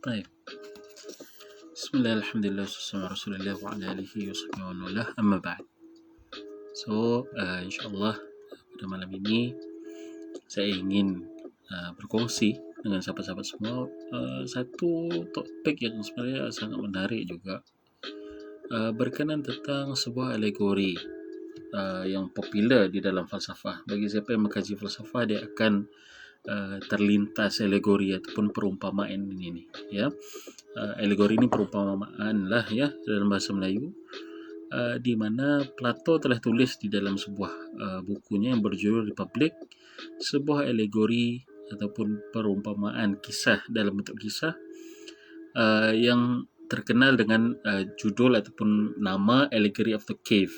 طيب بسم الله الحمد لله والسلام على رسول الله وعلى آله وصحبه ومن والاه أما بعد. InsyaAllah pada malam ini saya ingin berkongsi dengan sahabat-sahabat semua satu topik yang sebenarnya sangat menarik juga, berkenaan tentang sebuah alegori yang popular di dalam falsafah. Bagi siapa yang mengkaji falsafah, dia akan terlintas alegori ataupun perumpamaan ini ya. Alegori ini perumpamaan lah ya dalam bahasa Melayu, di mana Plato telah tulis di dalam sebuah bukunya yang berjudul Republic, sebuah alegori ataupun perumpamaan kisah dalam bentuk kisah yang terkenal dengan judul ataupun nama Allegory of the Cave,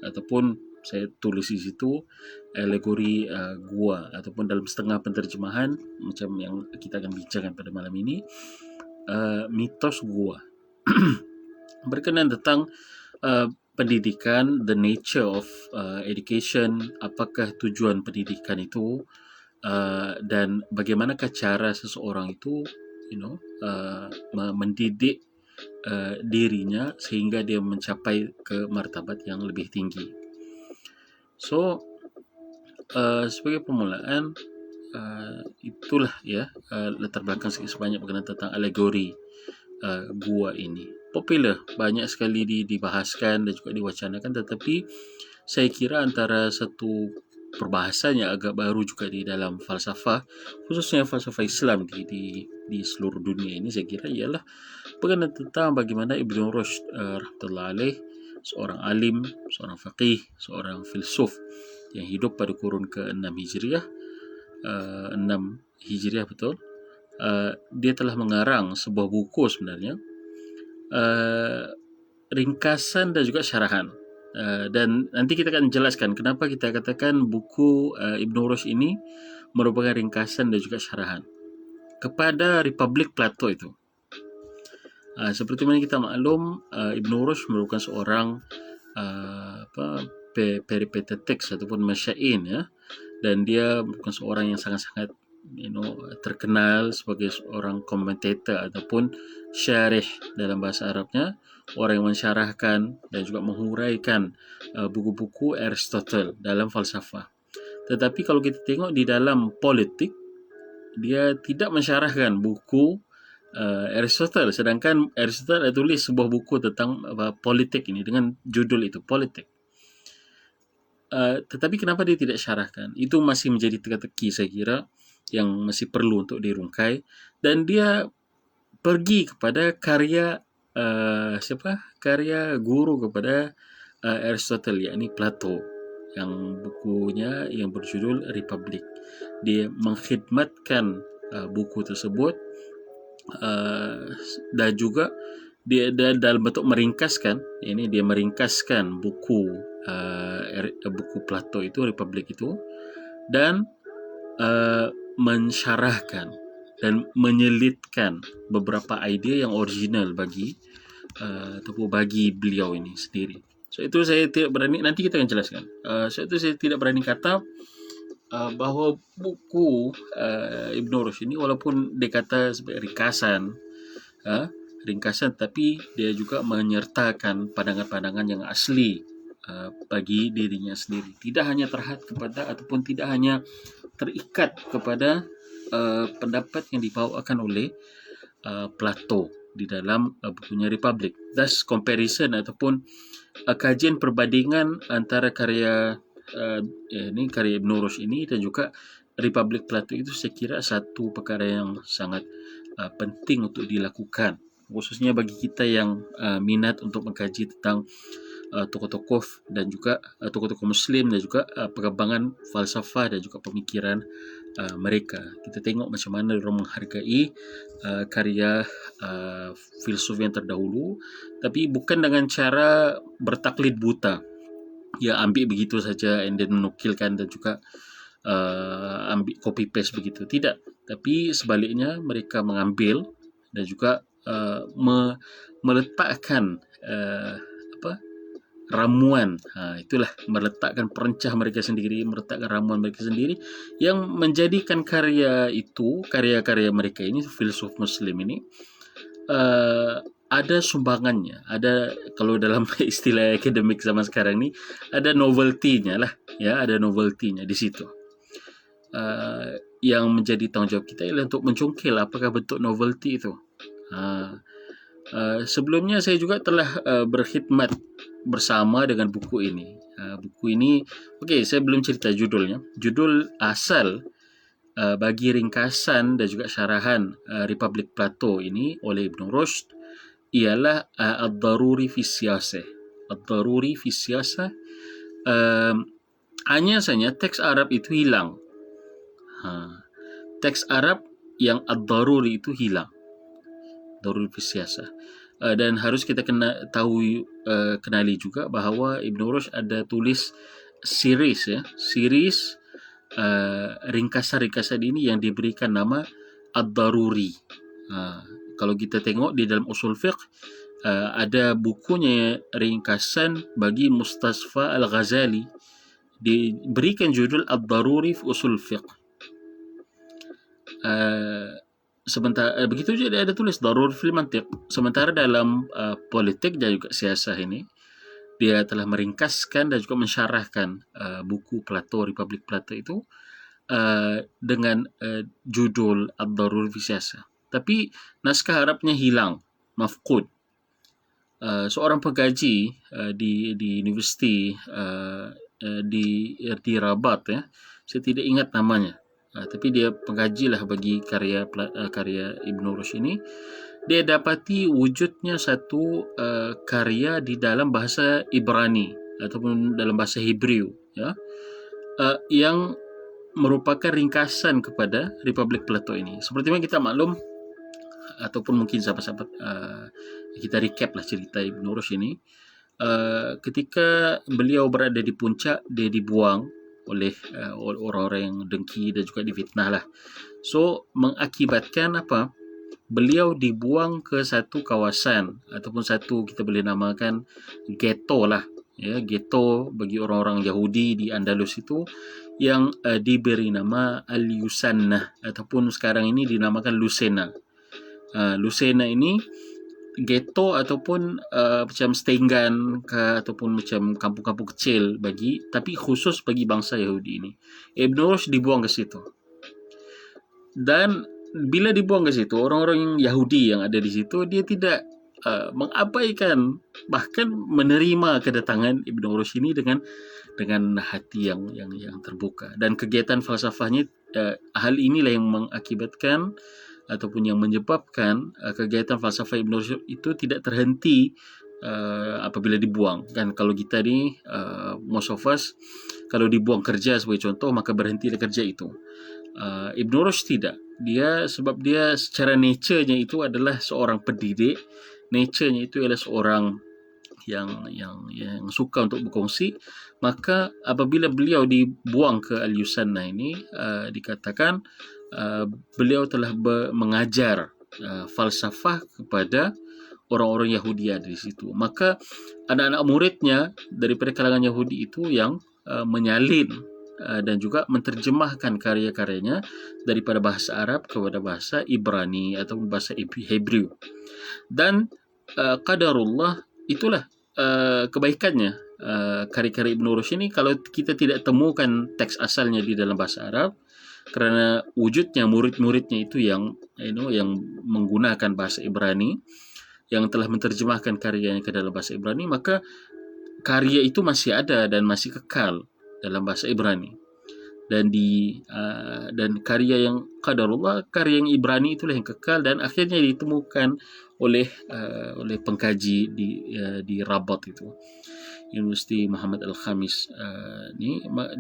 ataupun saya tulis di situ alegori gua, ataupun dalam setengah penterjemahan macam yang kita akan bincangkan pada malam ini, mitos gua. Berkenaan tentang pendidikan, the nature of education, apakah tujuan pendidikan itu, dan bagaimanakah cara seseorang itu mendidik dirinya sehingga dia mencapai ke martabat yang lebih tinggi. Sebagai permulaan, itulah ya latar belakang sebanyak berkenaan tentang alegori gua ini. Popular, banyak sekali dibahaskan dan juga diwacanakan, tetapi saya kira antara satu perbahasan yang agak baru juga di dalam falsafah, khususnya falsafah Islam di seluruh dunia ini, saya kira ialah berkenaan tentang bagaimana Ibn Rushd rahmatullah alaih, seorang alim, seorang faqih, seorang filsuf yang hidup pada kurun ke-6 Hijriah, 6 Hijriah betul. Dia telah mengarang sebuah buku sebenarnya, ringkasan dan juga syarahan, dan nanti kita akan jelaskan kenapa kita katakan buku Ibn Rushd ini merupakan ringkasan dan juga syarahan kepada Republik Plato itu. Seperti mana kita maklum, Ibn Rushd merupakan seorang peripateteks ataupun masyain ya, dan dia bukan seorang yang sangat-sangat terkenal sebagai seorang komentator ataupun syarih dalam bahasa Arabnya, orang yang mensyarahkan dan juga menghuraikan buku-buku Aristotle dalam falsafah. Tetapi kalau kita tengok di dalam politik, dia tidak mensyarahkan buku Aristotle, sedangkan Aristotle ada tulis sebuah buku tentang politik ini dengan judul itu, Politik. Tetapi kenapa dia tidak syarahkan? Itu masih menjadi teka-teki saya kira, yang masih perlu untuk dirungkai. Dan dia pergi kepada karya karya guru kepada Aristotle, yakni Plato, yang bukunya yang berjudul Republic. Dia mengkhidmatkan buku tersebut, dan juga dia dalam bentuk meringkaskan, ini dia meringkaskan buku Plato itu, Republic itu, dan mensyarahkan dan menyelitkan beberapa idea yang original bagi beliau ini sendiri. So itu saya tidak berani, nanti kita akan jelaskan. So itu saya tidak berani kata bahawa buku Ibn Rushd ini, walaupun dia kata sebagai ringkasan, tapi dia juga menyertakan pandangan-pandangan yang asli bagi dirinya sendiri. Tidak hanya terhad kepada ataupun tidak hanya terikat kepada pendapat yang dibawakan oleh Plato di dalam bukunya Republic. Thus comparison ataupun kajian perbandingan antara karya Ibn Rushd ini dan juga Republic Plato itu, saya kira satu perkara yang sangat penting untuk dilakukan, khususnya bagi kita yang minat untuk mengkaji tentang tokoh-tokoh dan juga tokoh-tokoh Muslim dan juga perkembangan falsafah dan juga pemikiran mereka. Kita tengok macam mana mereka menghargai karya filsuf yang terdahulu, tapi bukan dengan cara bertaklid buta, ya ambil begitu saja and then menukilkan dan juga ambil copy paste begitu. Tidak, tapi sebaliknya mereka mengambil dan juga meletakkan ramuan, itulah, meletakkan perencah mereka sendiri, meletakkan ramuan mereka sendiri yang menjadikan karya-karya mereka ini, filsuf Muslim ini, ada sumbangannya, ada, kalau dalam istilah akademik zaman sekarang ni, ada novelty-nya lah, ya, ada novelty-nya di situ. Yang menjadi tanggungjawab kita ialah untuk mencongkel apakah bentuk novelty itu. Sebelumnya saya juga telah berkhidmat bersama dengan buku ini. Buku ini, okey, saya belum cerita judulnya. Judul asal bagi ringkasan dan juga syarahan Republik Plato ini oleh Ibn Rushd ialah Ad-Daruri fi Siyasah. Ad-Daruri fi Siyasah. Hanya saja teks Arab itu hilang. Teks Arab yang Ad-Daruri itu hilang. Daruri fi Siyasah. Dan harus kita kenali juga bahawa Ibn Rushd ada tulis series, ya, series ringkasan-ringkasan ini yang diberikan nama Ad-Daruri. Kalau kita tengok di dalam usul fiqh, ada bukunya ringkasan bagi Mustasfa Al-Ghazali, diberikan judul Ad-Daruri fi Usul Fiqh. Sementara begitu juga ada tulis Darur fil Mantiq. Sementara dalam politik dan juga siasah ini, dia telah meringkaskan dan juga mensyarahkan buku Plato, Republik Plato itu dengan judul Ad-Darur fi Siyasah. Tapi naskah Arabnya hilang, mafqud. Seorang pengkaji di universiti di Rabat, ya, saya tidak ingat namanya. Tapi dia pengkajilah bagi karya Ibn Rushd ini. Dia dapati wujudnya satu karya di dalam bahasa Ibrani ataupun dalam bahasa Hebrew, ya, yang merupakan ringkasan kepada Republik Plato ini. Seperti yang kita maklum, ataupun mungkin sahabat-sahabat kita recap lah cerita Ibn Rushd ini. Ketika beliau berada di puncak, dia dibuang oleh orang-orang yang dengki dan juga difitnah lah. So mengakibatkan apa? Beliau dibuang ke satu kawasan ataupun satu, kita boleh namakan ghetto lah, ya, ghetto bagi orang-orang Yahudi di Andalus itu, yang diberi nama Al-Yusanna ataupun sekarang ini dinamakan Lucena. Lucena ini ghetto ataupun macam Stenggan ataupun macam kampung-kampung kecil tapi khusus bagi bangsa Yahudi ini. Ibn Rushd dibuang ke situ. Dan bila dibuang ke situ, orang-orang Yahudi yang ada di situ, dia tidak mengabaikan, bahkan menerima kedatangan Ibn Rushd ini dengan hati yang terbuka. Dan kegiatan falsafahnya, hal inilah yang mengakibatkan ataupun yang menyebabkan kegiatan falsafah Ibn Rushd itu tidak terhenti apabila dibuang. Kan kalau kita ni, most of us, kalau dibuang kerja sebagai contoh, maka berhenti kerja itu. Ibn Rushd tidak. Sebab dia secara nature-nya itu adalah seorang pendidik. Nature-nya itu adalah seorang yang suka untuk berkongsi. Maka apabila beliau dibuang ke Al-Yusanna ini, dikatakan beliau telah mengajar falsafah kepada orang-orang Yahudi yang ada di situ. Maka anak-anak muridnya daripada kalangan Yahudi itu yang menyalin dan juga menterjemahkan karya-karyanya daripada bahasa Arab kepada bahasa Ibrani atau bahasa Hebrew. Dan qadarullah, itulah kebaikannya karya-karya Ibn Rushd ini. Kalau kita tidak temukan teks asalnya di dalam bahasa Arab, kerana wujudnya murid-muridnya itu yang menggunakan bahasa Ibrani, yang telah menterjemahkan karyanya ke dalam bahasa Ibrani, maka karya itu masih ada dan masih kekal dalam bahasa Ibrani. Dan karya yang qadarullah, karya yang Ibrani itulah yang kekal dan akhirnya ditemukan oleh pengkaji di Rabat itu, Universiti Muhammad Al-Khamis.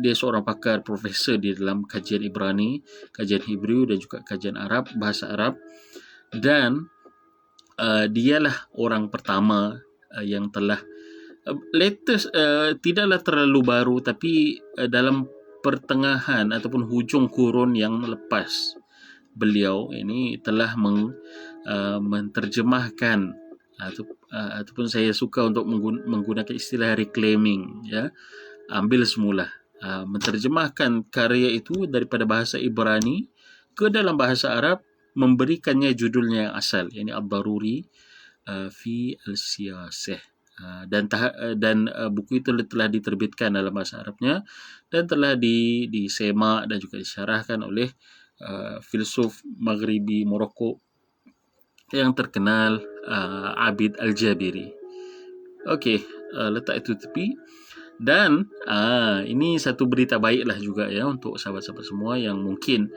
Dia seorang pakar, profesor di dalam kajian Ibrani, kajian Hebrew dan juga kajian Arab, bahasa Arab. Dan dialah orang pertama yang telah latest, tidaklah terlalu baru, tapi dalam pertengahan ataupun hujung kurun yang lepas, beliau ini telah menterjemahkan ataupun saya suka untuk menggunakan istilah reclaiming, ya, ambil semula, menterjemahkan karya itu daripada bahasa Ibrani ke dalam bahasa Arab memberikannya judulnya yang asal, yakni Ad-Daruri fi al-Siyasah. Dan buku itu telah diterbitkan dalam bahasa Arabnya dan telah disemak dan juga disyarahkan oleh filsuf Maghribi Morocco yang terkenal, Abid Al-Jabiri. Okey, letak itu tepi. Dan ini satu berita baiklah juga ya untuk sahabat-sahabat semua yang mungkin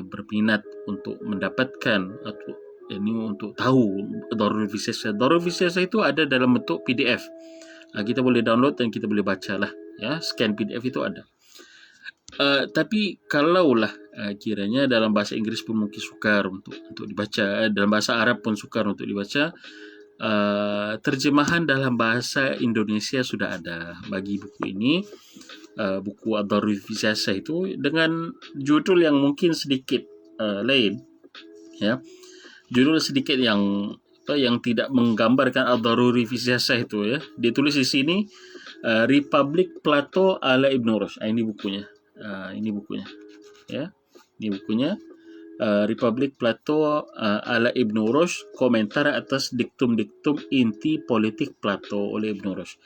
berminat untuk mendapatkan atau ini untuk tahu Darul Visasa. Darul Visasa itu ada dalam bentuk PDF. Kita boleh download dan kita boleh baca lah ya, scan PDF itu ada. Tapi kalaulah kiranya dalam bahasa Inggeris pun mungkin sukar untuk dibaca, dalam bahasa Arab pun sukar untuk dibaca, terjemahan dalam bahasa Indonesia sudah ada bagi buku ini, buku Ad-Darul Visasa itu dengan judul yang mungkin sedikit lain ya, judul sedikit yang tidak menggambarkan Ad-Daruri Visasa itu ya. Dia tulis di sini Republik Plato ala Ibn Rushd. Ini bukunya. Ini bukunya ya. Ini bukunya Republik Plato ala Ibn Rushd, komentar atas diktum-diktum inti politik Plato oleh Ibn Rushd,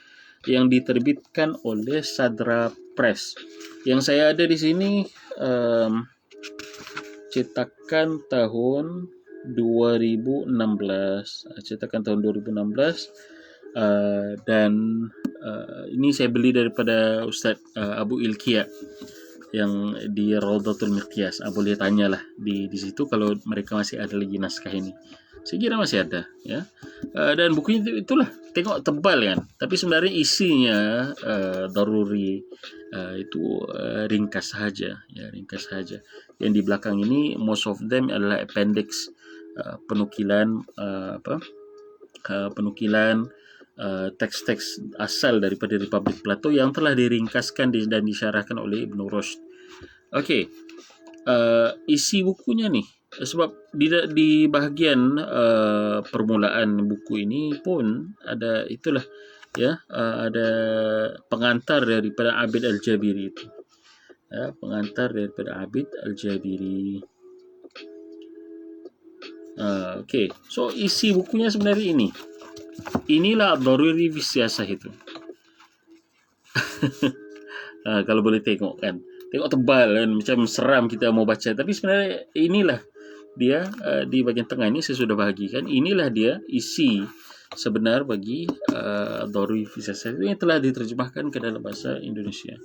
yang diterbitkan oleh Sadra Press. Yang saya ada di sini cetakan tahun 2016, dan ini saya beli daripada Ustaz Abu Ilkia yang di Rawdatul Miqyas. Boleh tanyalah di situ kalau mereka masih ada lagi naskah ini. Saya kira masih ada ya. Dan bukunya itulah, tengok tebal kan, tapi sebenarnya isinya daruri itu ringkas saja ya, ringkas saja. Yang di belakang ini most of them adalah appendix, penukilan penukilan teks-teks asal daripada Republik Plato yang telah diringkaskan dan disyarahkan oleh Ibn Rushd. Okey, isi bukunya nih, sebab di bahagian permulaan buku ini pun ada itulah ya, ada pengantar daripada Abid Al-Jabiri itu ya, pengantar daripada Abid Al-Jabiri. Okey, so isi bukunya sebenarnya inilah Daruri Visasa itu. Kalau boleh tengok kan, tengok tebal kan, macam seram kita mau baca, tapi sebenarnya inilah dia. Di bahagian tengah ini saya sudah bahagikan, inilah dia isi sebenar bagi Daruri Visasa itu yang telah diterjemahkan ke dalam bahasa Indonesia.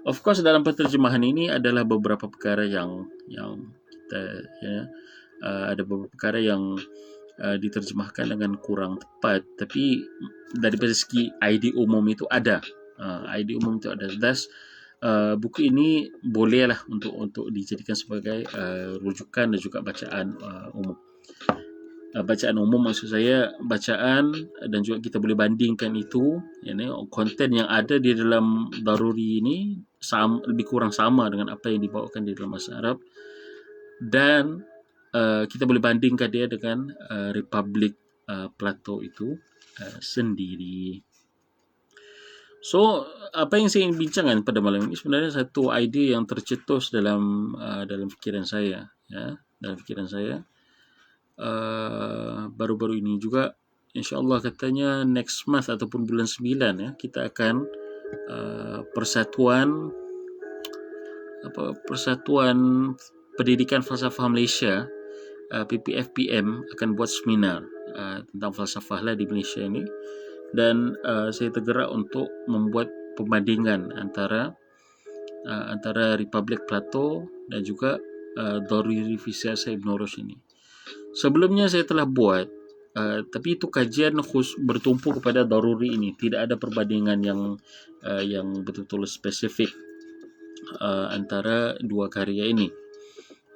Of course dalam penterjemahan ini adalah beberapa perkara yang kita ya, ada beberapa perkara yang diterjemahkan dengan kurang tepat, tapi daripada segi idea umum itu ada. Idea umum itu ada. Thus, buku ini bolehlah untuk dijadikan sebagai rujukan dan juga bacaan umum. Bacaan umum maksud saya bacaan, dan juga kita boleh bandingkan itu, konten yang ada di dalam Daruri ini lebih kurang sama dengan apa yang dibawakan di dalam bahasa Arab, dan kita boleh bandingkan dia dengan Republik Plato itu sendiri. So, apa yang saya ingin bincangkan pada malam ini sebenarnya satu idea yang tercetus dalam fikiran saya ya, dalam fikiran saya baru-baru ini juga, insya-Allah katanya next month ataupun bulan 9 ya, kita akan Persatuan Pendidikan Falsafah Malaysia, PPFPM, akan buat seminar tentang falsafah lah di Malaysia ini, dan saya tergerak untuk membuat perbandingan antara Republik Plato dan juga Daruri Visasa Ibn Rushd ini. Sebelumnya saya telah buat, tapi itu kajian khusus bertumpu kepada Daruri ini, tidak ada perbandingan yang betul-betul spesifik antara dua karya ini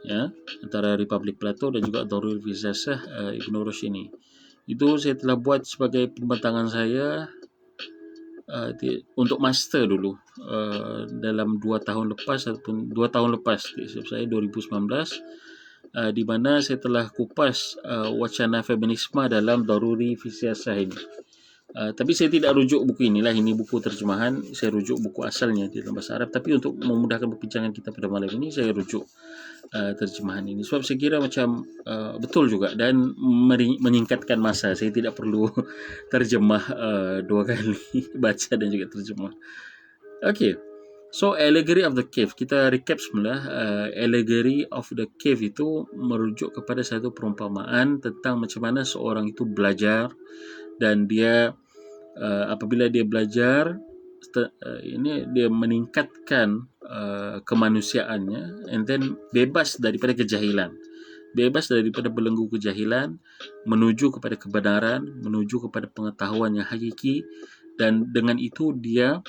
ya, antara Republik Plato dan juga Darul Visasa Ibn Rushd ini. Itu saya telah buat sebagai pembentangan saya untuk master dulu dalam 2 tahun lepas ataupun 2 tahun lepas, saya 2019, di mana saya telah kupas wacana feminisme dalam Daruri Visasa ini. Tapi saya tidak rujuk buku inilah, ini buku terjemahan, saya rujuk buku asalnya di dalam bahasa Arab. Tapi untuk memudahkan perbincangan kita pada malam ini, saya rujuk terjemahan ini. Sebab saya kira macam betul juga dan menyingkatkan masa. Saya tidak perlu terjemah 2 kali, baca dan juga terjemah. Okay. So, Allegory of the Cave. Kita recap semula. Allegory of the Cave itu merujuk kepada satu perumpamaan tentang macam mana seorang itu belajar dan dia apabila dia belajar ini dia meningkatkan kemanusiaannya and then bebas daripada kejahilan. Bebas daripada belenggu kejahilan menuju kepada kebenaran, menuju kepada pengetahuan yang hakiki, dan dengan itu dia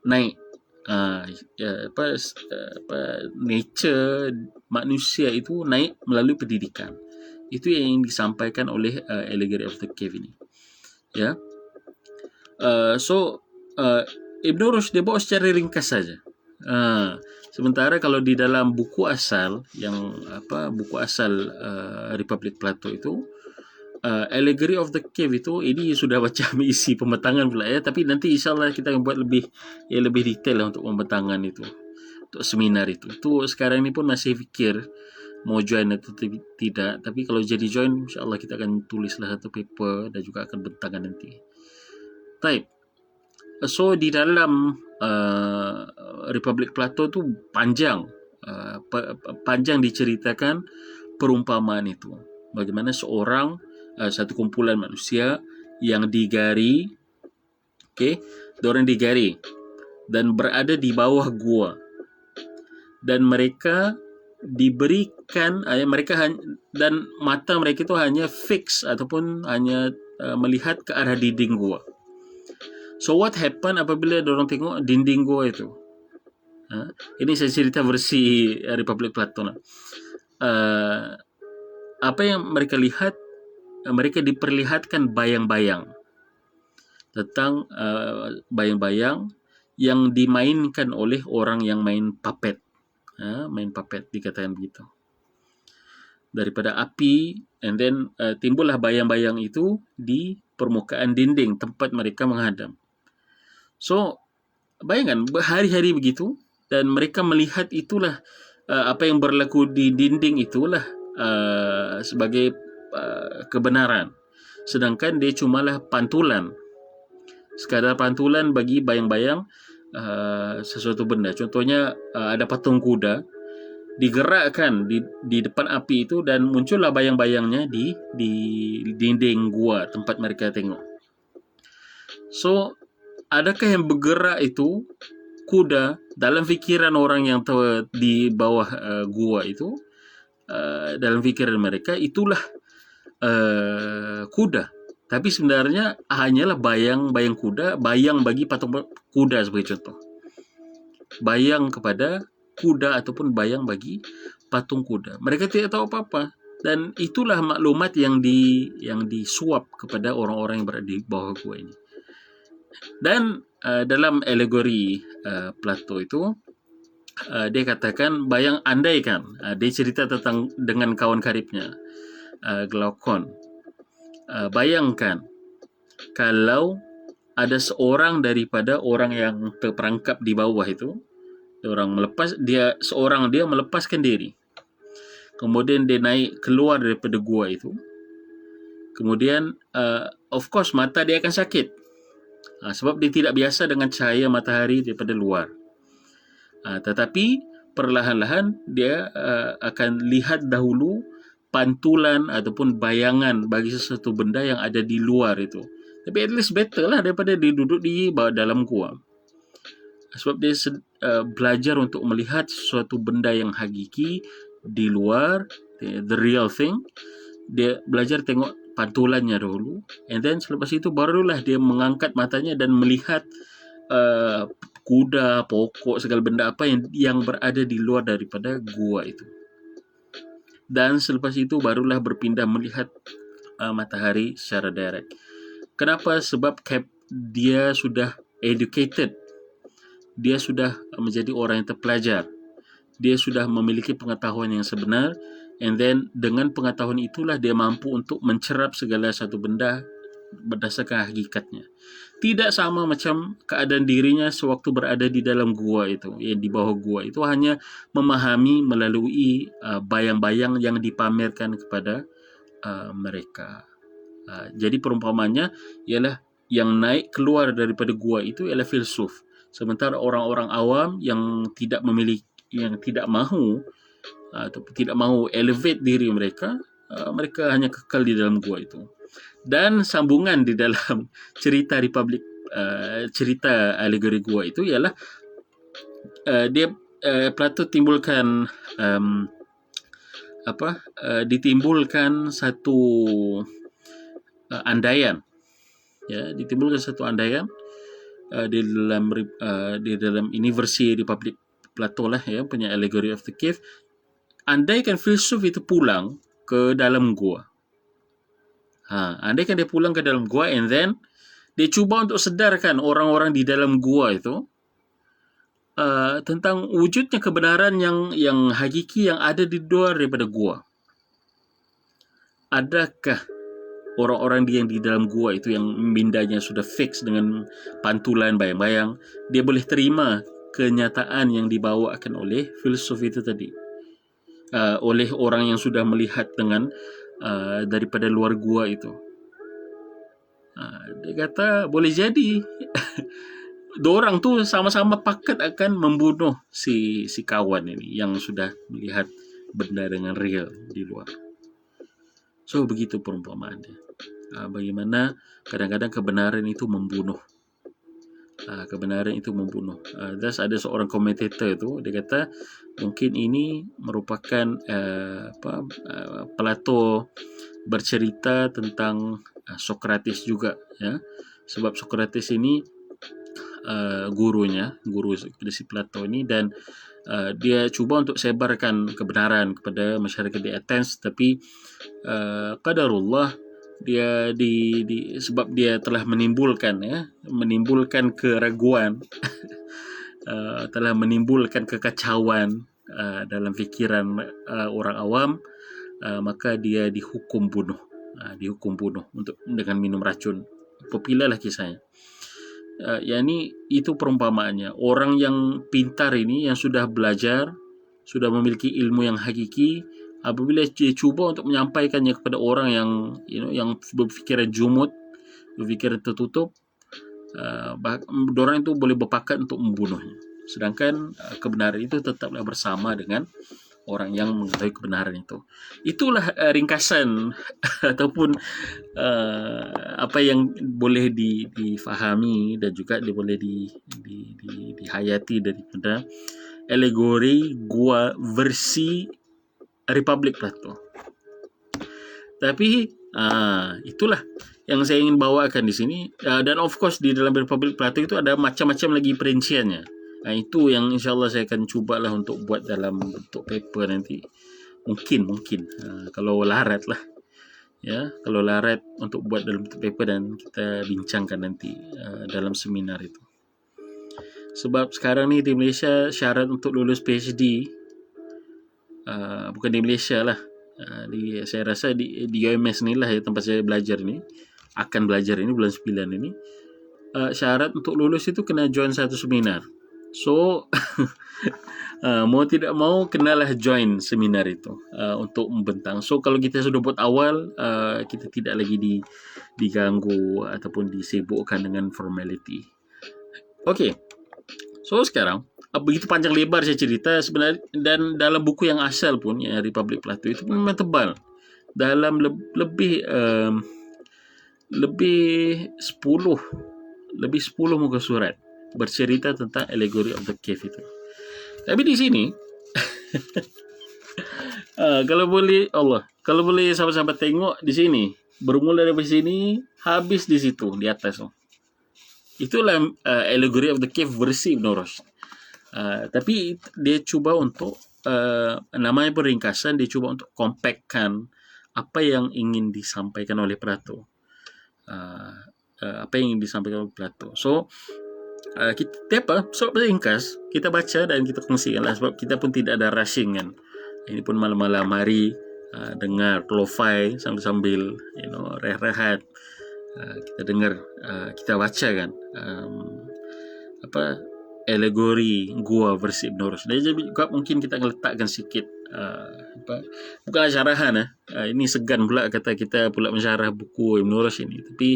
naik nature manusia itu naik melalui pendidikan. Itu yang disampaikan oleh Allegory of the Cave ini. Ya. Ibn Rushd dia bawa secara ringkas saja. Sementara kalau di dalam buku asal buku asal Republik Plato itu, Allegory of the Cave itu, ini sudah macam isi pembentangan pula ya, tapi nanti insyaAllah kita akan buat lebih detail lah untuk pembentangan itu, untuk seminar itu. Sekarang ni pun masih fikir mau join atau tidak, tapi kalau jadi join insyaAllah kita akan tulislah satu paper dan juga akan bentangan nanti. Baik. So di dalam Republik Plato tu panjang diceritakan perumpamaan itu. Bagaimana satu kumpulan manusia yang digari, diorang digari dan berada di bawah gua, dan mereka diberikan dan mata mereka itu hanya fix ataupun hanya melihat ke arah dinding gua. So what happen apabila diorang tengok dinding gua itu? Ini saya cerita versi Republik Plato. Apa yang mereka lihat? Mereka diperlihatkan bayang-bayang tentang bayang-bayang yang dimainkan oleh orang yang main puppet. Main puppet dikatakan begitu. Daripada api, and then timbullah bayang-bayang itu di permukaan dinding tempat mereka menghadam. So, bayangkan berhari-hari begitu dan mereka melihat itulah apa yang berlaku di dinding itulah sebagai kebenaran, sedangkan dia cumalah pantulan, sekadar pantulan bagi bayang-bayang sesuatu benda. Contohnya ada patung kuda digerakkan di depan api itu dan muncullah bayang-bayangnya di dinding gua tempat mereka tengok. So adakah yang bergerak itu kuda? Dalam fikiran orang yang di bawah gua itu, dalam fikiran mereka itulah kuda, tapi sebenarnya hanyalah bayang-bayang kuda, bayang bagi patung kuda sebagai contoh, bayang kepada kuda ataupun bayang bagi patung kuda. Mereka tidak tahu apa-apa, dan itulah maklumat yang disuap kepada orang-orang yang berada di bawah gua ini. Dan dalam alegori Plato itu dia katakan andaikan dia cerita tentang dengan kawan karibnya Glaucon. Bayangkan kalau ada seorang daripada orang yang terperangkap di bawah itu, dia melepaskan diri, kemudian dia naik keluar daripada gua itu, kemudian of course mata dia akan sakit sebab dia tidak biasa dengan cahaya matahari daripada luar. Tetapi perlahan-lahan dia akan lihat dahulu pantulan ataupun bayangan bagi sesuatu benda yang ada di luar itu. Tapi at least better lah daripada dia duduk di dalam gua. Sebab dia belajar untuk melihat sesuatu benda yang hakiki di luar, the real thing. Dia belajar tengok pantulannya dahulu, and then selepas itu barulah dia mengangkat matanya dan melihat kuda, pokok, segala benda apa yang berada di luar daripada gua itu. Dan selepas itu barulah berpindah melihat matahari secara direct. Kenapa? Sebab dia sudah educated, dia sudah menjadi orang yang terpelajar, dia sudah memiliki pengetahuan yang sebenar, and then dengan pengetahuan itulah dia mampu untuk mencerap segala satu benda berdasarkan hakikatnya. Tidak sama macam keadaan dirinya sewaktu berada di dalam gua itu, di bawah gua itu hanya memahami melalui bayang-bayang yang dipamerkan kepada mereka. Jadi perumpamannya ialah yang naik keluar daripada gua itu ialah filsuf. Sementara orang-orang awam yang tidak mahu ataupun tidak mahu elevate diri mereka, mereka hanya kekal di dalam gua itu. Dan sambungan di dalam cerita cerita alegori gua itu ialah Plato timbulkan ditimbulkan satu andaian, ditimbulkan satu andaian di dalam ini versi Republik Plato lah, punya Allegory of the Cave. Andaikan filsuf itu pulang ke dalam gua, andaikan dia pulang ke dalam gua, and then dia cuba untuk sedarkan orang-orang di dalam gua itu tentang wujudnya kebenaran yang hakiki yang ada di luar daripada gua. Adakah orang-orang yang di dalam gua itu yang mindanya sudah fix dengan pantulan bayang-bayang, dia boleh terima kenyataan yang dibawakan oleh filsuf itu tadi, oleh orang yang sudah melihat dengan daripada luar gua itu? Dia kata boleh jadi diorang tu sama-sama pakat akan membunuh si kawan ini yang sudah melihat benda dengan real di luar. So begitu perumpamaan dia. Bagaimana kadang-kadang kebenaran itu membunuh. Thus ada seorang komentator itu, dia kata mungkin ini merupakan Plato bercerita tentang Sokrates juga, sebab Sokrates ini guru si Plato ini, dan dia cuba untuk sebarkan kebenaran kepada masyarakat di Athens, tapi qadarullah dia sebab dia telah menimbulkan keraguan telah menimbulkan kekacauan dalam fikiran orang awam, maka dia dihukum bunuh untuk dengan minum racun. Popular lah kisahnya. Itu perumpamaannya. Orang yang pintar ini, yang sudah belajar, sudah memiliki ilmu yang hakiki, apabila dia cuba untuk menyampaikannya kepada orang yang berfikiran jumud, berfikiran tertutup, orang itu boleh berpakat untuk membunuhnya. Sedangkan kebenaran itu tetaplah bersama dengan orang yang mengetahui kebenaran itu. Itulah ringkasan ataupun apa yang boleh difahami dan juga boleh dihayati daripada alegori gua versi Republik Plato. Tapi itulah yang saya ingin bawakan di sini, dan of course di dalam Republik Plato itu ada macam-macam lagi perinciannya. Itu yang insyaAllah saya akan cubalah untuk buat dalam bentuk paper nanti. Mungkin kalau larat lah, kalau larat untuk buat dalam bentuk paper dan kita bincangkan nanti dalam seminar itu. Sebab sekarang ni di Malaysia syarat untuk lulus PhD, bukan di Malaysia lah, saya rasa di UMS ni lah tempat saya belajar ni, akan belajar ini bulan 9 ini, syarat untuk lulus itu kena join satu seminar. So mau tidak mau kenalah join seminar itu untuk membentang. So kalau kita sudah buat awal, kita tidak lagi diganggu ataupun disibukkan dengan formality. Okay, so sekarang begitu panjang lebar saya cerita sebenarnya, dan dalam buku yang asal pun, yang Republik Plato itu pun memang tebal, dalam lebih 10 muka surat bercerita tentang Allegory of the Cave itu. Tapi di sini kalau boleh sahabat-sahabat tengok di sini, bermula dari sini habis di situ di atas tu. Itulah Allegory of the Cave versi Ibn Rushd. Tapi dia cuba untuk namanya peringkasan, dia cuba untuk compactkan apa yang ingin disampaikan oleh Plato. So kita ringkas, kita baca dan kita kongsikan lah, sebab kita pun tidak ada rushing kan. Ini pun malam-malam hari dengar lo-fi sambil rehat-rehat, kita dengar, kita baca kan, alegori gua versi Ibn Rushd. Dan juga mungkin kita akan letakkan sikit bukanlah syarahan, ini segan pula kata kita pula mensyarah buku Ibn Rushd ini, tapi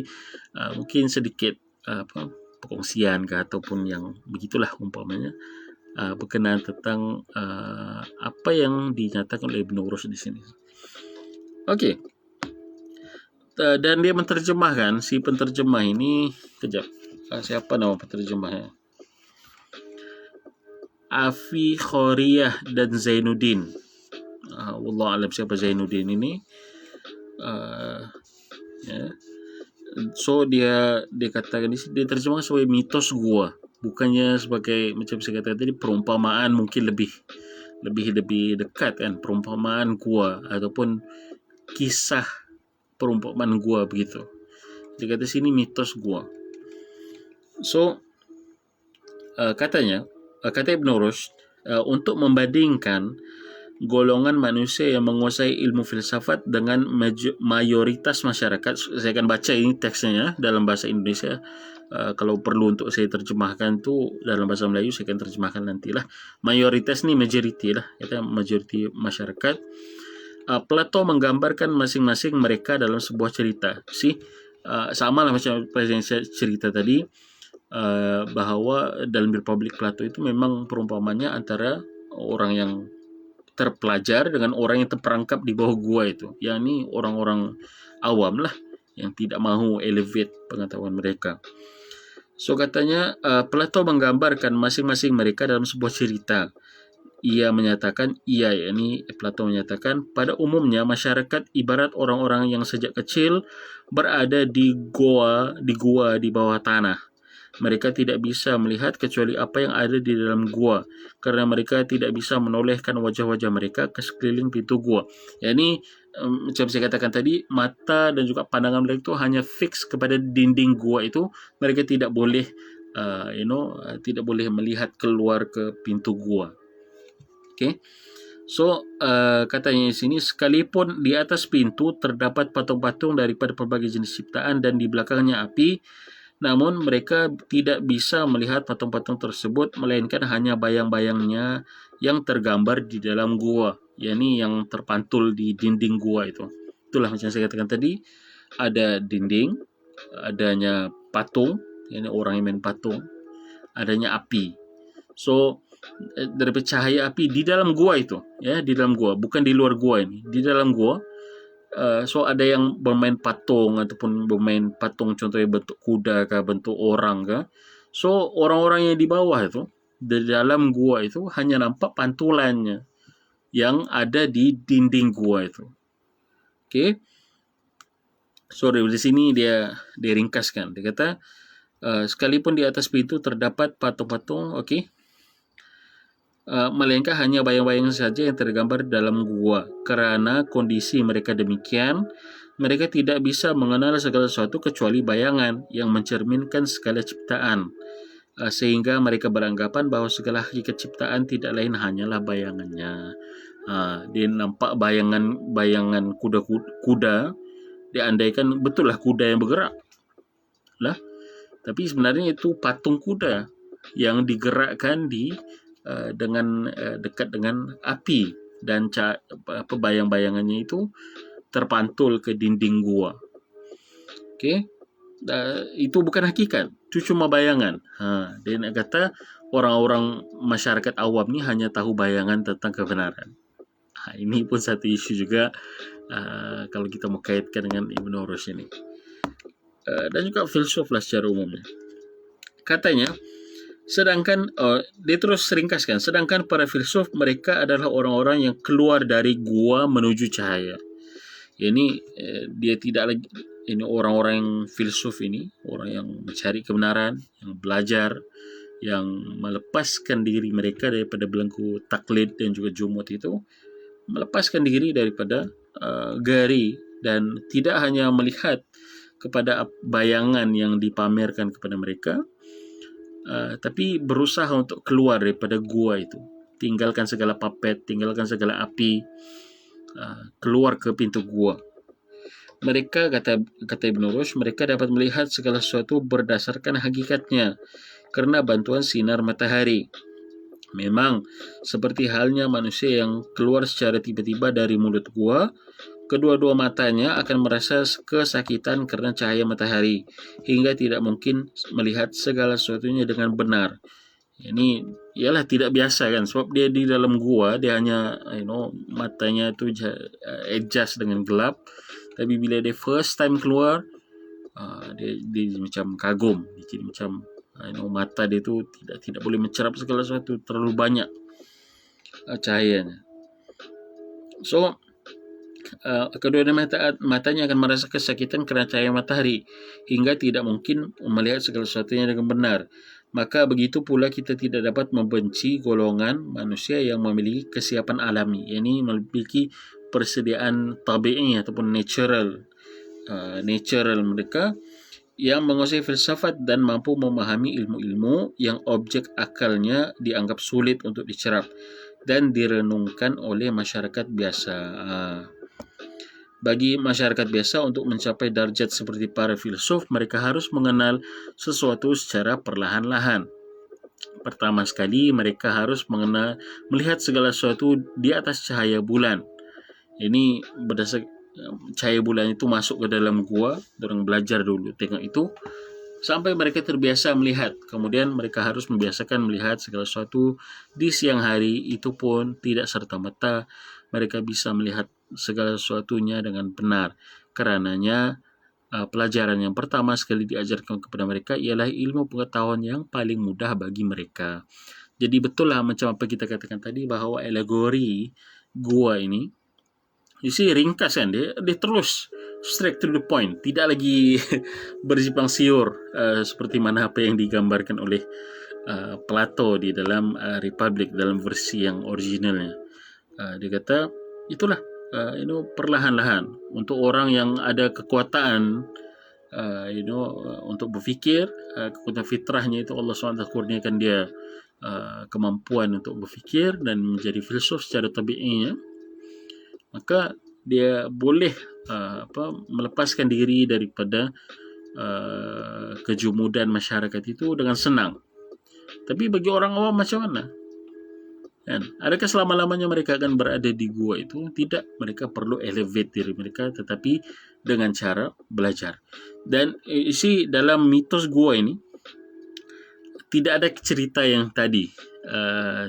mungkin sedikit perkongsian ke ataupun yang begitulah umpamanya, berkenaan tentang apa yang dinyatakan oleh Ibn Rushd di sini. Okey. Dan dia menterjemahkan, si penterjemah ini, kejap, siapa nama penterjemahnya? Afi Khoriyah dan Zainuddin. Wallah alam siapa Zainuddin ini. Ya. So dia katakan dia terjemah sebagai mitos gua, bukannya sebagai macam saya kata tadi perumpamaan, mungkin lebih dekat kan, perumpamaan gua ataupun kisah perumpamaan gua begitu. Dia kata sini mitos gua. So kata Ibn Rushd, untuk membandingkan golongan manusia yang menguasai ilmu filsafat dengan mayoritas masyarakat, saya akan baca ini teksnya dalam bahasa Indonesia. Kalau perlu untuk saya terjemahkan tu dalam bahasa Melayu, saya akan terjemahkan nantilah. Mayoritas ni majority lah, kata majority masyarakat. Plato menggambarkan masing-masing mereka dalam sebuah cerita. Sama lah macam yang saya cerita tadi, bahawa dalam Republik Plato itu memang perumpamannya antara orang yang terpelajar dengan orang yang terperangkap di bawah gua itu. Yang ni orang-orang awam lah yang tidak mahu elevate pengetahuan mereka. So katanya Plato menggambarkan masing-masing mereka dalam sebuah cerita. Ia menyatakan, Plato menyatakan, pada umumnya masyarakat ibarat orang-orang yang sejak kecil berada di gua di bawah tanah. Mereka tidak bisa melihat kecuali apa yang ada di dalam gua, kerana mereka tidak bisa menolehkan wajah-wajah mereka ke sekeliling pintu gua. Ini macam saya katakan tadi, mata dan juga pandangan mereka itu hanya fix kepada dinding gua itu. Mereka tidak boleh tidak boleh melihat keluar ke pintu gua. Okay. So katanya di sini, sekalipun di atas pintu terdapat patung-patung daripada pelbagai jenis ciptaan dan di belakangnya api, namun mereka tidak bisa melihat patung-patung tersebut, melainkan hanya bayang-bayangnya yang tergambar di dalam gua, yakni yang terpantul di dinding gua itu. Itulah macam saya katakan tadi, ada dinding, adanya patung, yakni orang yang main patung, adanya api. So daripada cahaya api di dalam gua itu, ya, di dalam gua, bukan di luar gua ini, di dalam gua. So ada yang bermain patung ataupun bermain patung, contohnya bentuk kuda ke bentuk orang ke. So orang-orang yang di bawah itu, di dalam gua itu hanya nampak pantulannya yang ada di dinding gua itu. Okay. So dari sini dia ringkaskan. Dia kata sekalipun di atas pintu terdapat patung-patung, okay, melainkan hanya bayang-bayang saja yang tergambar dalam gua. Kerana kondisi mereka demikian, mereka tidak bisa mengenal segala sesuatu kecuali bayangan yang mencerminkan segala ciptaan, sehingga mereka beranggapan bahawa segala hakikat ciptaan tidak lain hanyalah bayangannya. Dia nampak bayangan kuda, dia andaikan betul lah kuda yang bergerak lah, tapi sebenarnya itu patung kuda yang digerakkan dengan dekat dengan api, dan bayang-bayangannya itu terpantul ke dinding gua. Okey, itu bukan hakikat, itu cuma bayangan. Dia nak kata orang-orang masyarakat awam ni hanya tahu bayangan tentang kebenaran. Ini pun satu isu juga kalau kita mau kaitkan dengan Ibn Rushd ini, dan juga filsuf lah secara umumnya. Katanya, sedangkan dia terus ringkaskan, sedangkan para filsuf mereka adalah orang-orang yang keluar dari gua menuju cahaya. Ini dia tidak lagi, ini orang-orang yang filsuf ini, orang yang mencari kebenaran, yang belajar, yang melepaskan diri mereka daripada belenggu taklid dan juga jumud itu, melepaskan diri daripada gari, dan tidak hanya melihat kepada bayangan yang dipamerkan kepada mereka, tapi berusaha untuk keluar daripada gua itu, tinggalkan segala papet, tinggalkan segala api, keluar ke pintu gua. Mereka, kata Ibn Rushd, mereka dapat melihat segala sesuatu berdasarkan hakikatnya karena bantuan sinar matahari. Memang, seperti halnya manusia yang keluar secara tiba-tiba dari mulut gua, kedua-dua matanya akan merasa kesakitan karena cahaya matahari, hingga tidak mungkin melihat segala sesuatunya dengan benar. Ini ialah tidak biasa kan, sebab dia di dalam gua, dia hanya matanya tu adjust dengan gelap. Tapi bila dia first time keluar, dia macam kagum, jadi macam mata dia tu tidak boleh mencerap segala sesuatu, terlalu banyak cahayanya. So kedua-dua matanya akan merasa kesakitan kerana cahaya matahari, hingga tidak mungkin melihat segala sesuatunya dengan benar. Maka begitu pula kita tidak dapat membenci golongan manusia yang memiliki kesiapan alami, yakni memiliki persediaan tabi'i ataupun natural mereka yang menguasai filsafat dan mampu memahami ilmu-ilmu yang objek akalnya dianggap sulit untuk dicerap dan direnungkan oleh masyarakat biasa. Bagi masyarakat biasa, untuk mencapai darjat seperti para filsuf, mereka harus mengenal sesuatu secara perlahan-lahan. Pertama sekali, mereka harus melihat segala sesuatu di atas cahaya bulan. Ini berdasarkan cahaya bulan itu masuk ke dalam gua, orang belajar dulu tengok itu sampai mereka terbiasa melihat. Kemudian mereka harus membiasakan melihat segala sesuatu di siang hari, itu pun tidak serta-merta mereka bisa melihat segala sesuatunya dengan benar. Karenanya pelajaran yang pertama sekali diajarkan kepada mereka ialah ilmu pengetahuan yang paling mudah bagi mereka. Jadi betul lah macam apa kita katakan tadi, bahawa alegori gua ini isi ringkas kan, dia terus straight to the point, tidak lagi bersimpang siur seperti mana apa yang digambarkan oleh Plato di dalam Republic, dalam versi yang originalnya. Dia kata itulah perlahan-lahan untuk orang yang ada kekuatan untuk berfikir, kekuatan fitrahnya itu Allah SWT kurniakan dia kemampuan untuk berfikir dan menjadi filsuf secara tabi'inya, maka dia boleh melepaskan diri daripada kejumudan masyarakat itu dengan senang. Tapi bagi orang awam macam mana? Kan? Adakah selama-lamanya mereka akan berada di gua itu? Tidak, mereka perlu elevate diri mereka, tetapi dengan cara belajar. Dan isi dalam mitos gua ini tidak ada cerita yang tadi,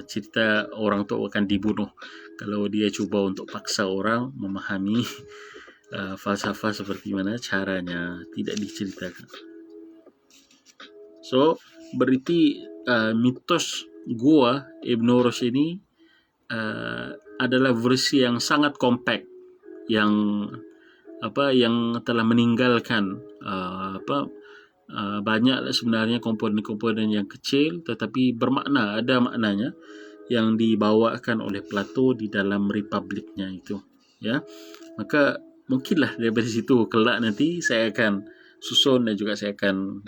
cerita orang tu akan dibunuh kalau dia cuba untuk paksa orang memahami falsafah seperti mana caranya, tidak diceritakan. So berarti mitos gua Ibn Rushd ini adalah versi yang sangat compact, yang telah meninggalkan banyak sebenarnya komponen-komponen yang kecil tetapi bermakna, ada maknanya yang dibawakan oleh Plato di dalam Republiknya itu, ya. Maka mungkinlah dari situ kelak nanti saya akan susun dan juga saya akan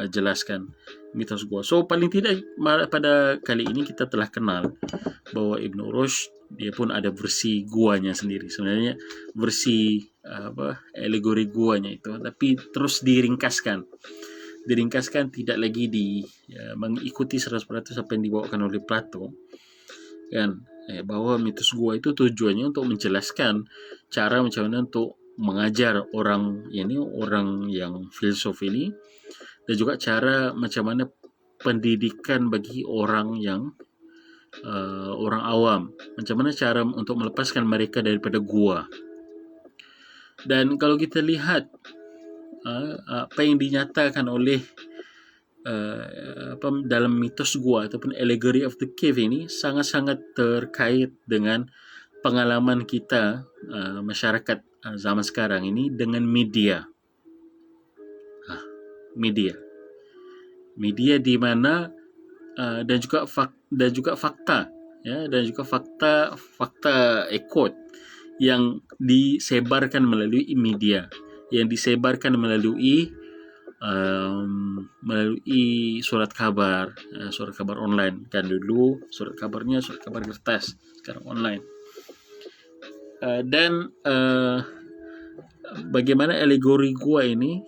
jelaskan mitos gua. So paling tidak pada kali ini kita telah kenal bahawa Ibn Rushd dia pun ada versi guanya sendiri. Sebenarnya versi alegori guanya itu, tapi terus diringkaskan, tidak lagi mengikuti 100% apa yang dibawakan oleh Plato, kan? Bahawa mitos gua itu tujuannya untuk menjelaskan cara macam mana untuk mengajar orang yang filsuf ini, dan juga cara macam mana pendidikan bagi orang yang orang awam, macam mana cara untuk melepaskan mereka daripada gua. Dan kalau kita lihat apa yang dinyatakan oleh dalam mitos gua ataupun allegory of the cave ini sangat-sangat terkait dengan pengalaman kita masyarakat zaman sekarang ini dengan media di mana dan juga fakta, ya, dan juga fakta ekot yang disebarkan melalui media, yang disebarkan melalui surat kabar online. Kan dulu surat kabar kertas, sekarang online. Dan bagaimana alegori gua ini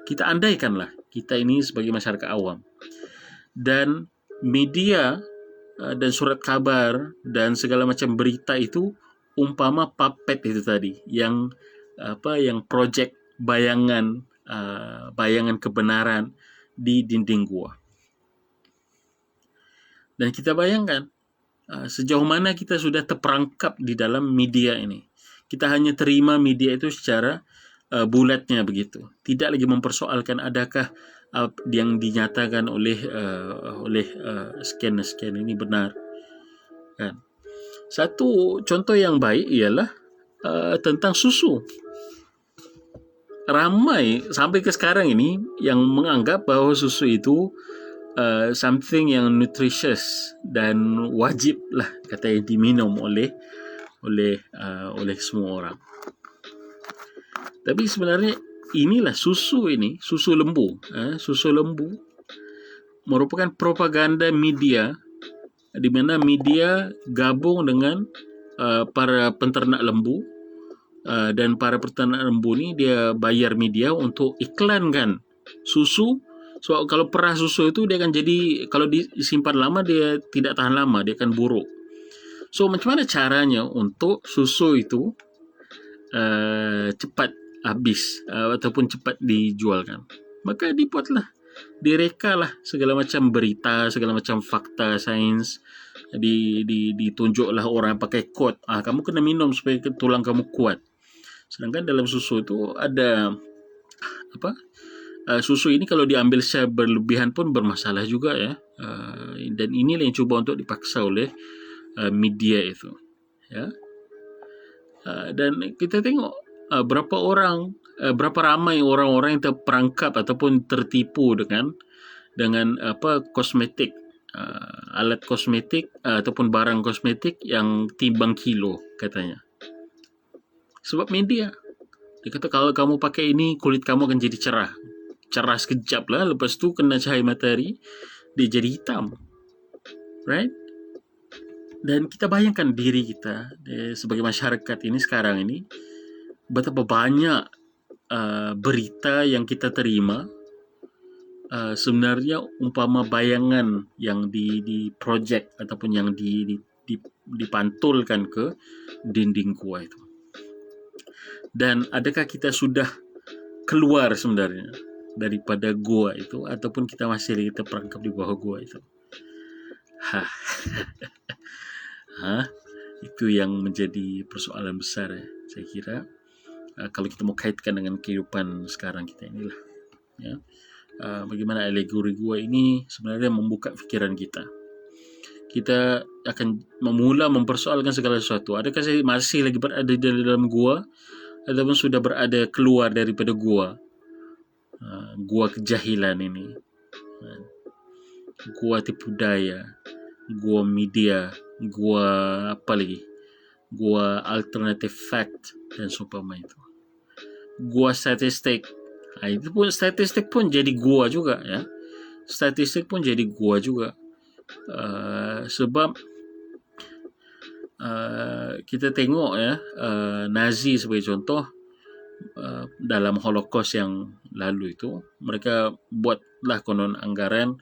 kita andaikanlah kita ini sebagai masyarakat awam dan media dan surat kabar dan segala macam berita itu umpama puppet itu tadi yang yang projek bayangan kebenaran di dinding gua. Dan kita bayangkan sejauh mana kita sudah terperangkap di dalam media ini. Kita hanya terima media itu secara bulatnya begitu. Tidak lagi mempersoalkan adakah yang dinyatakan oleh sekian ini benar. Kan? Satu contoh yang baik ialah tentang susu. Ramai sampai ke sekarang ini yang menganggap bahawa susu itu something yang nutritious dan wajib lah katanya diminum oleh semua orang. Tapi sebenarnya inilah susu lembu. Susu lembu merupakan propaganda media di mana media gabung dengan para penternak lembu dan para penternak lembu ni dia bayar media untuk iklankan susu. So kalau perah susu itu dia akan jadi, kalau disimpan lama dia tidak tahan lama, dia akan buruk. So macam mana caranya untuk susu itu cepat habis ataupun cepat dijualkan? Maka direkalah segala macam berita, segala macam fakta sains, ditunjuklah orang pakai kod, kamu kena minum supaya tulang kamu kuat. Sedangkan dalam susu itu ada susu ini kalau diambil secara berlebihan pun bermasalah juga ya. Dan inilah yang cuba untuk dipaksa oleh media itu ya. Dan kita tengok berapa ramai orang-orang yang terperangkap ataupun tertipu dengan kosmetik, alat kosmetik ataupun barang kosmetik yang timbang kilo katanya. Sebab media dia kata kalau kamu pakai ini kulit kamu akan jadi cerah sekejap lah, lepas tu kena cahaya matahari dia jadi hitam, right? Dan kita bayangkan diri kita sebagai masyarakat ini sekarang ini betapa banyak berita yang kita terima sebenarnya umpama bayangan yang diprojek ataupun yang dipantulkan ke dinding gua itu. Dan adakah kita sudah keluar sebenarnya daripada gua itu ataupun kita masih lagi terperangkap di bawah gua itu? Itu yang menjadi persoalan besar ya, saya kira. Kalau kita mau kaitkan dengan kehidupan sekarang kita inilah ya. Bagaimana alegori gua ini sebenarnya membuka fikiran kita. Kita akan memula mempersoalkan segala sesuatu. Adakah saya masih lagi berada di dalam gua ataupun sudah berada keluar daripada gua kejahilan ini, gua tipu daya, gua media, gua alternative fact dan seumpama itu, gua statistik. Itu pun statistik pun jadi gua juga ya. Statistik pun jadi gua juga. Sebab kita tengok ya, Nazi sebagai contoh, dalam Holocaust yang lalu itu mereka buatlah konon anggaran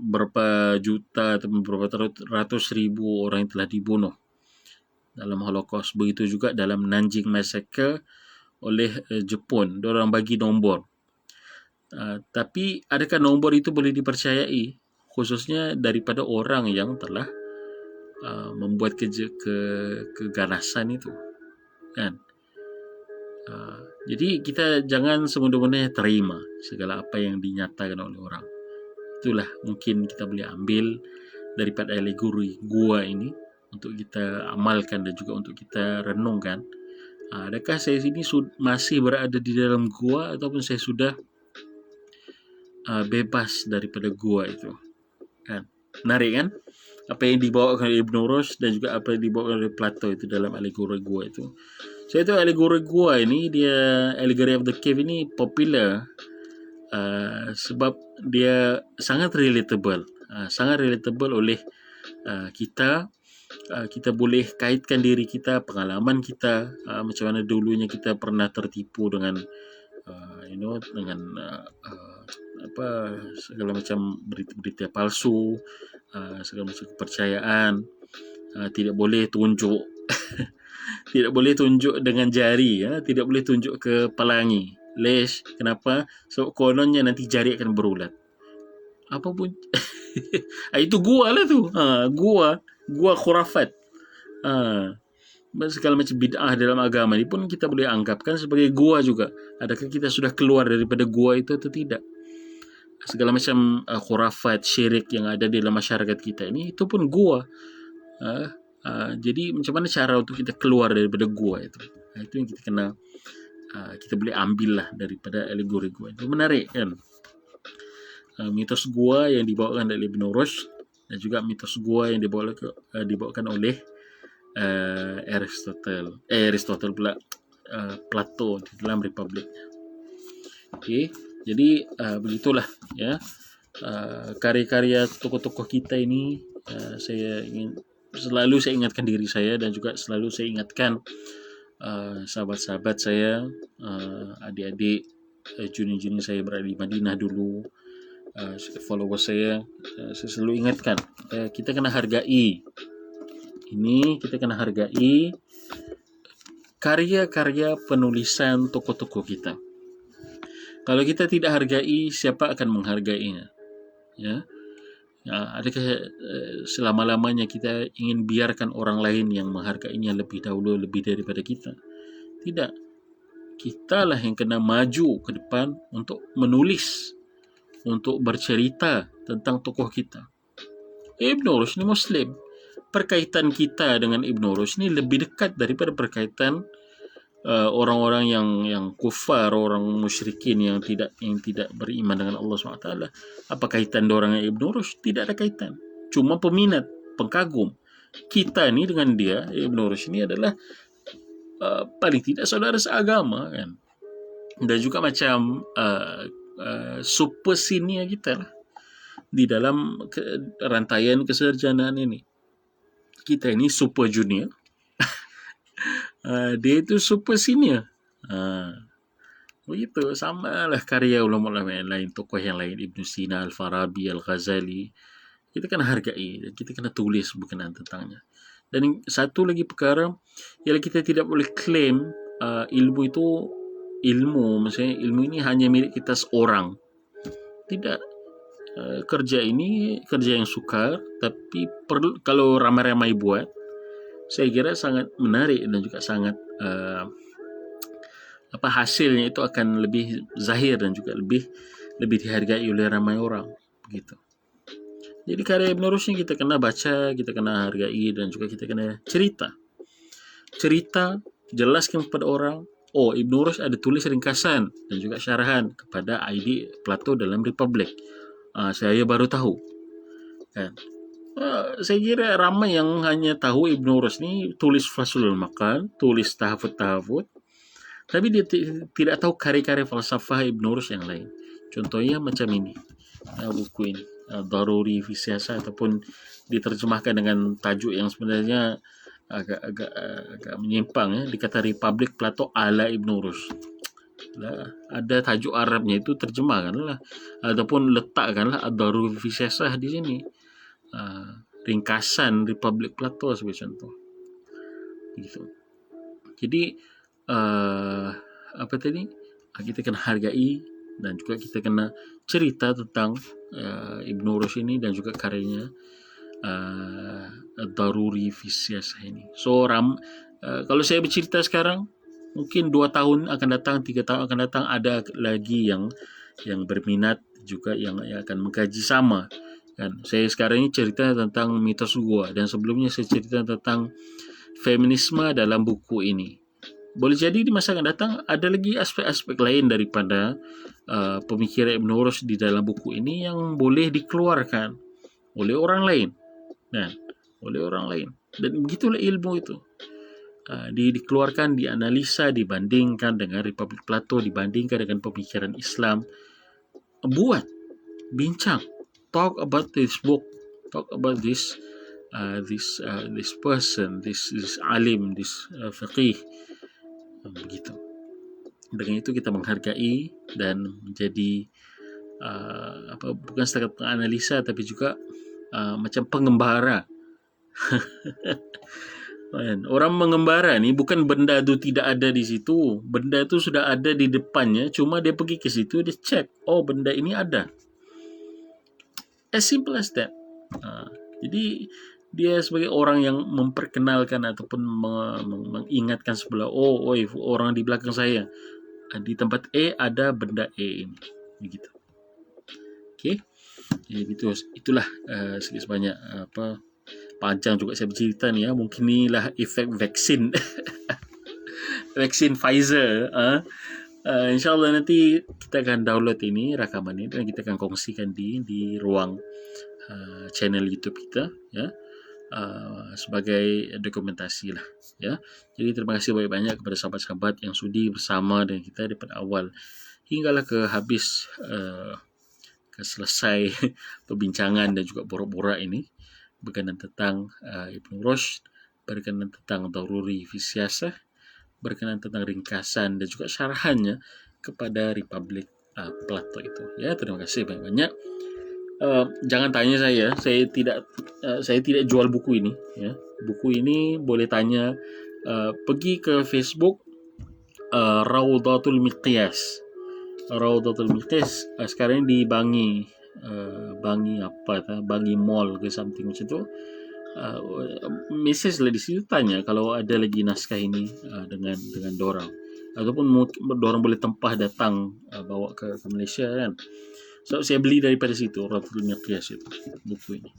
berapa juta atau berapa ratus ribu orang yang telah dibunuh dalam Holocaust. Begitu juga dalam Nanjing Massacre oleh Jepun, diorang bagi nombor. Tapi adakah nombor itu boleh dipercayai, khususnya daripada orang yang telah membuat keganasan itu kan? Jadi kita jangan semudah-mudahnya terima segala apa yang dinyatakan oleh orang. Itulah mungkin kita boleh ambil daripada alegori gua ini untuk kita amalkan dan juga untuk kita renungkan. Adakah saya ini masih berada di dalam gua ataupun saya sudah bebas daripada gua itu kan? Menarik kan? Apa yang dibawakan oleh Ibn Rushd dan juga apa yang dibawakan oleh Plato itu dalam alegori gua itu. Saya tahu alegori gua ini, dia Allegory of the Cave ini popular sebab dia sangat relatable oleh kita kita boleh kaitkan diri kita, pengalaman kita, macam mana dulunya kita pernah tertipu dengan dengan segala macam berita-berita palsu, segala macam kepercayaan. Tidak boleh tunjuk tidak boleh tunjuk dengan jari, tidak boleh tunjuk ke pelangi. Lesh, kenapa? Sebab kononnya nanti jari akan berulat. Apa pun itu gua lah tu. Gua khurafat. Segala macam bid'ah dalam agama ni pun kita boleh anggapkan sebagai gua juga. Adakah kita sudah keluar daripada gua itu atau tidak? Segala macam khurafat, syirik yang ada di dalam masyarakat kita ini, itu pun gua. Jadi macam mana cara untuk kita keluar daripada gua itu? Itu yang kita kena kita boleh ambil lah daripada alegori gua. Itu menarik kan? Mitos gua yang dibawakan oleh Ibn Rushd dan juga mitos gua yang dibawakan oleh Aristotle pula, Plato di dalam Republik. Okey, jadi begitulah ya. Karya-karya tokoh-tokoh kita ini, saya ingatkan diri saya dan juga selalu saya ingatkan sahabat-sahabat saya, adik-adik, junior-junior saya berada di Madinah dulu, followers saya selalu ingatkan, kita kena hargai kita kena hargai karya-karya penulisan tokoh-tokoh kita. Kalau kita tidak hargai, siapa akan menghargainya? Ya. Adakah selama-lamanya kita ingin biarkan orang lain yang menghargainya lebih dahulu, lebih daripada kita? Tidak. Kitalah yang kena maju ke depan untuk menulis, untuk bercerita tentang tokoh kita. Ibn Rushd ni Muslim. Perkaitan kita dengan Ibn Rushd ni lebih dekat daripada perkaitan orang-orang yang kufar, orang musyrikin yang tidak beriman dengan Allah SWT. Apa kaitan diorang dengan Ibn Rushd? Tidak ada kaitan. Cuma peminat, pengkagum. Kita ni dengan dia, Ibn Rushd ni adalah paling tidak saudara seagama kan. Dan juga macam super senior kita lah di dalam rantaian kesarjanaan ini. Kita ini super junior. Dia itu super senior. Begitu, samalah karya ulama-ulama yang lain, tokoh yang lain, Ibn Sina, Al-Farabi, Al-Ghazali. Kita kena hargai, kita kena tulis berkenaan tentangnya. Dan satu lagi perkara, ialah kita tidak boleh claim ilmu itu maksudnya ilmu ini hanya milik kita seorang. Tidak. Kerja ini kerja yang sukar, tapi kalau ramai-ramai buat, saya kira sangat menarik dan juga sangat hasilnya itu akan lebih zahir dan juga lebih dihargai oleh ramai orang begitu. Jadi karya Ibn Rushd ni kita kena baca, kita kena hargai dan juga kita kena cerita, jelaskan kepada orang. Ibn Rushd ada tulis ringkasan dan juga syarahan kepada ID Plato dalam Republik. Saya baru tahu kan. Saya kira ramai yang hanya tahu Ibn Rushd ni tulis Faslul Maqal, tulis tahafut, tapi dia tidak tahu karya-karya falsafah Ibn Rushd yang lain. Contohnya macam ini, buku ini, Daruri fi Siyasah, ataupun diterjemahkan dengan tajuk yang sebenarnya agak menyimpang ya, dikata Republik Plato ala Ibn Rushd. Ada tajuk Arabnya itu terjemahkanlah ataupun letakkanlah Ad-Daruri fi Siyasah di sini. Ringkasan Republik Plato sebagai contoh. Begitu. Jadi kita kena hargai dan juga kita kena cerita tentang Ibn Rushd ini dan juga karyanya Ad-Daruri fi Siyasah ini. So kalau saya bercerita sekarang, mungkin 2 tahun akan datang, 3 tahun akan datang, ada lagi yang berminat juga yang akan mengkaji sama kan. Saya sekarang ini cerita tentang mitos gua dan sebelumnya saya cerita tentang feminisme dalam buku ini. Boleh jadi di masa akan datang ada lagi aspek-aspek lain daripada pemikiran Ibn Rushd di dalam buku ini yang boleh dikeluarkan oleh orang lain dan begitulah ilmu itu. Dikeluarkan, dianalisa, dibandingkan dengan Republik Plato, dibandingkan dengan pemikiran Islam. Bincang, talk about this book, talk about this this person, this alim, this faqih, begitu. Dengan itu kita menghargai dan menjadi bukan setakat penganalisa tapi juga macam pengembara. Orang mengembara ni bukan benda tu tidak ada di situ, benda tu sudah ada di depannya, cuma dia pergi ke situ, dia check, oh benda ini ada. As simple as that. Jadi dia sebagai orang yang memperkenalkan ataupun mengingatkan sebelah, orang di belakang saya, di tempat A ada benda A ini, begitu. Okey. Jadi itulah sedikit sebanyak panjang juga saya bercerita ni, mungkin inilah efek vaksin vaksin Pfizer. InsyaAllah nanti kita akan download ini, rakaman ini, dan kita akan kongsikan di ruang channel YouTube kita, ya, sebagai dokumentasi lah, ya. Jadi terima kasih banyak-banyak kepada sahabat-sahabat yang sudi bersama dengan kita daripada awal hinggalah ke habis, ke selesai perbincangan dan juga borak-borak ini berkenaan tentang Ibn Rushd, berkenaan tentang Daruri fi Siyasah, berkenaan tentang ringkasan dan juga syarahannya kepada Republik Plato itu. Ya, terima kasih banyak-banyak. Jangan tanya saya tidak jual buku ini, ya. Buku ini boleh tanya, pergi ke Facebook Rawdatul Miqyas. Rawdatul Miqyas sekarang di Bangi Mall ke something macam tu. Message lah di situ, tanya kalau ada lagi naskah ini dengan dorang, ataupun dorang boleh tempah datang bawa ke Malaysia, kan. So saya beli daripada situ, Rawdatul Miqyas itu, buku ini.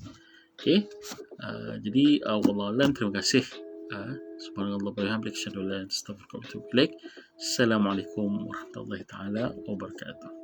Okey. Jadi wallahu a'lam, terima kasih. Subhanallah wa bihamdihi, asyhadu an la ilaha illa anta, astaghfiruka wa atubu ilaik. Assalamualaikum warahmatullahi taala wabarakatuh.